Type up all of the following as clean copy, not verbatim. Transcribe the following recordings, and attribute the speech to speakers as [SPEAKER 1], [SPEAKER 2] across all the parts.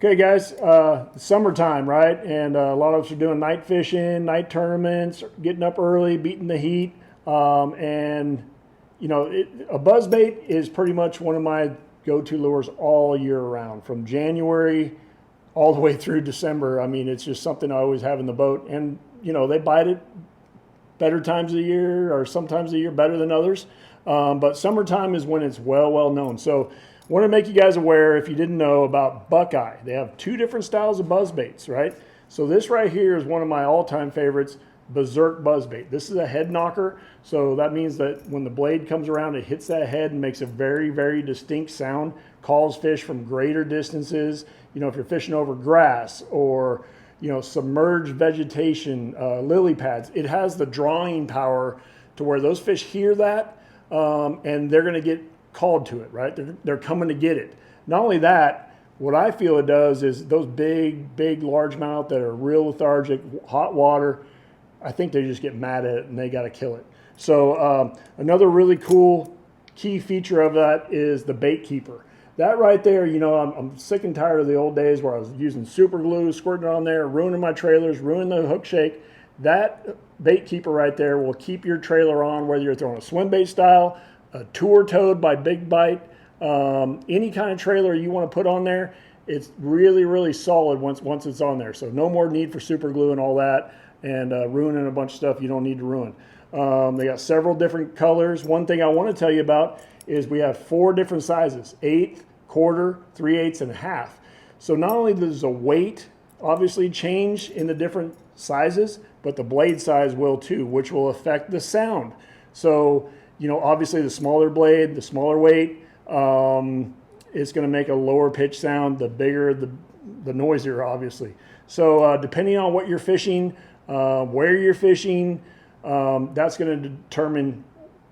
[SPEAKER 1] Okay, guys, summertime, right? And a lot of us are doing night fishing, night tournaments, getting up early, beating the heat. And, a buzz bait is pretty much one of my go-to lures all year round, from January all the way through December. I mean, it's just something I always have in the boat. And, they bite it better times of the year, or sometimes of the year better than others. But summertime is when it's well known. So I want to make you guys aware, if you didn't know, about Buckeye. They have two different styles of buzz baits, right? So this right here is one of my all-time favorites, Buzzerk buzzbait. This is a head knocker, so that means that when the blade comes around, it hits that head and makes a very distinct sound, calls fish from greater distances. If you're fishing over grass or submerged vegetation, lily pads, it has the drawing power to where those fish hear that, and they're going to get called to it, right? They're coming to get it. Not only that, what I feel it does is those big largemouth that are real lethargic, hot water, I think they just get mad at it and they got to kill it. So another really cool key feature of that is the bait keeper. That right there, I'm sick and tired of the old days where I was using super glue, squirting it on there, ruining my trailers, ruining the hook shake. That bait keeper right there will keep your trailer on, whether you're throwing a swim bait style, a tour towed by Big Bite, any kind of trailer you want to put on there. It's really solid once it's on there. So no more need for super glue and all that, and ruining a bunch of stuff you don't need to ruin. They got several different colors. One thing I want to tell you about is we have 4 different sizes: 1/8, 1/4, 3/8, and 1/2. So not only does the weight obviously change in the different sizes, but the blade size will too, which will affect the sound. So obviously the smaller blade, the smaller weight, it's going to make a lower pitch sound. The bigger, the noisier, obviously. So depending on what you're fishing, where you're fishing, that's going to determine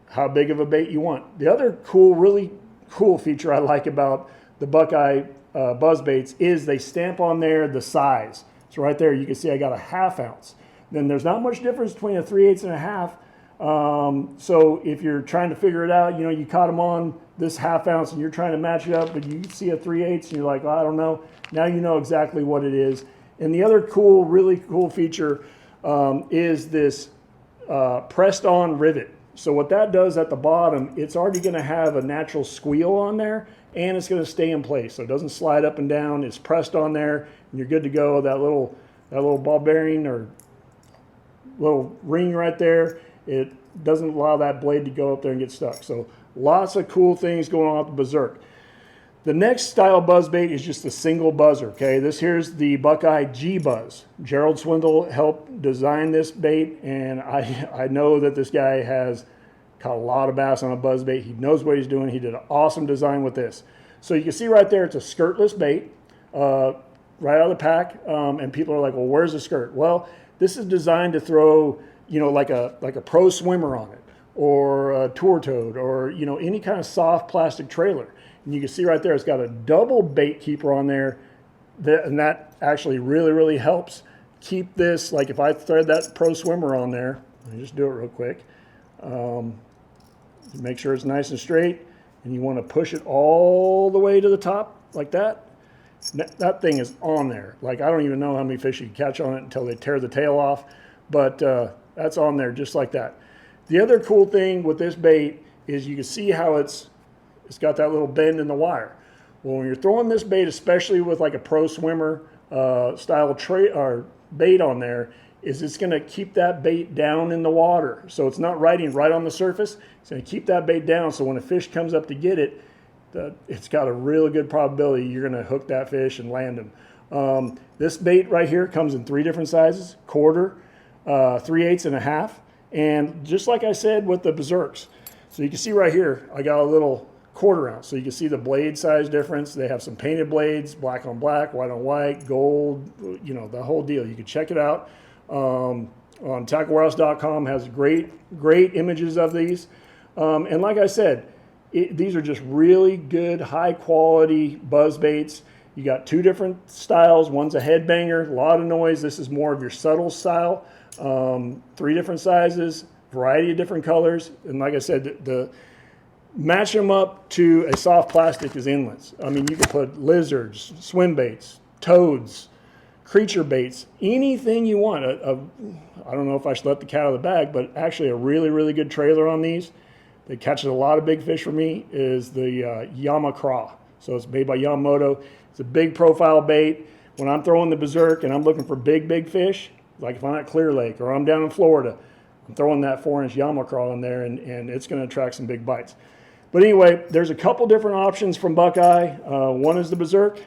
[SPEAKER 1] how big of a bait you want. The other really cool feature I like about the Buckeye buzz baits is they stamp on there the size. So right there, you can see I got a 1/2 ounce. Then there's not much difference between a 3/8 and a 1/2. So if you're trying to figure it out, you caught them on this 1/2 ounce and you're trying to match it up, but you see a 3/8 and you're like, I don't know. Now you know exactly what it is. And the other really cool feature is this pressed on rivet. So what that does at the bottom, it's already going to have a natural squeal on there, and it's going to stay in place. So it doesn't slide up and down. It's pressed on there, and you're good to go. That little ball bearing or little ring right there, it doesn't allow that blade to go up there and get stuck. So lots of cool things going on with the Buzzerk. The next style buzzbait is just a single buzzer, okay? This here's the Buckeye G-Buzz. Gerald Swindle helped design this bait, and I know that this guy has caught a lot of bass on a buzzbait. He knows what he's doing. He did an awesome design with this. So you can see right there, it's a skirtless bait, right out of the pack, and people are like, well, where's the skirt? Well, this is designed to throw, like a pro swimmer on it, or a tour toad, or, any kind of soft plastic trailer. And you can see right there, it's got a double bait keeper on there, and that actually really helps keep this. Like if I thread that pro swimmer on there, let me just do it real quick. Make sure it's nice and straight, and you want to push it all the way to the top like that. That thing is on there. Like I don't even know how many fish you can catch on it until they tear the tail off, but that's on there just like that. The other cool thing with this bait is you can see how it's got that little bend in the wire. Well, when you're throwing this bait, especially with like a pro swimmer style or bait on there, is it's going to keep that bait down in the water. So it's not riding right on the surface. It's going to keep that bait down. So when a fish comes up to get it, it's got a really good probability you're going to hook that fish and land him. This bait right here comes in 3 different sizes: 1/4, 3/8, and 1/2. And just like I said with the Buzzerks, so you can see right here, I got a little 1/4 ounce. So you can see the blade size difference. They have some painted blades, black on black, white on white, gold, the whole deal. You can check it out. On tacklewarehouse.com has great images of these. And like I said, these are just really good, high quality buzz baits. You got 2 different styles. One's a headbanger, a lot of noise. This is more of your subtle style. 3 different sizes, variety of different colors. And like I said, the match them up to a soft plastic is endless. I mean, you can put lizards, swim baits, toads, creature baits, anything you want. I don't know if I should let the cat out of the bag, but actually a really, really good trailer on these that catches a lot of big fish for me is the Yama Craw. So it's made by Yamamoto. It's a big profile bait. When I'm throwing the Buzzerk and I'm looking for big, big fish, like if I'm at Clear Lake or I'm down in Florida, I'm throwing that 4-inch Yama Craw in there, and it's going to attract some big bites. But anyway, there's a couple different options from Buckeye. One is the Buzzerk.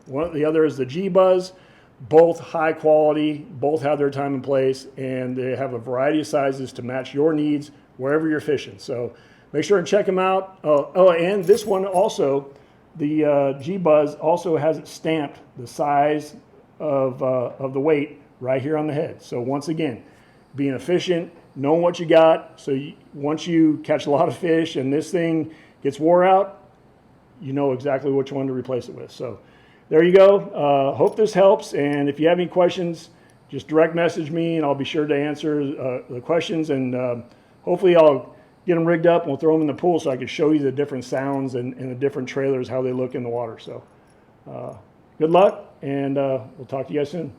[SPEAKER 1] The other is the G-Buzz. Both high quality, both have their time and place, and they have a variety of sizes to match your needs wherever you're fishing. So make sure and check them out. And this one also, the G-Buzz also has it stamped the size of the weight right here on the head. So once again, being efficient, knowing what you got, so once you catch a lot of fish and this thing gets wore out, you know exactly which one to replace it with. So there you go. Hope this helps, and if you have any questions, just direct message me and I'll be sure to answer the questions, and hopefully I'll get them rigged up and we'll throw them in the pool so I can show you the different sounds and the different trailers, how they look in the water. So good luck, and we'll talk to you guys soon.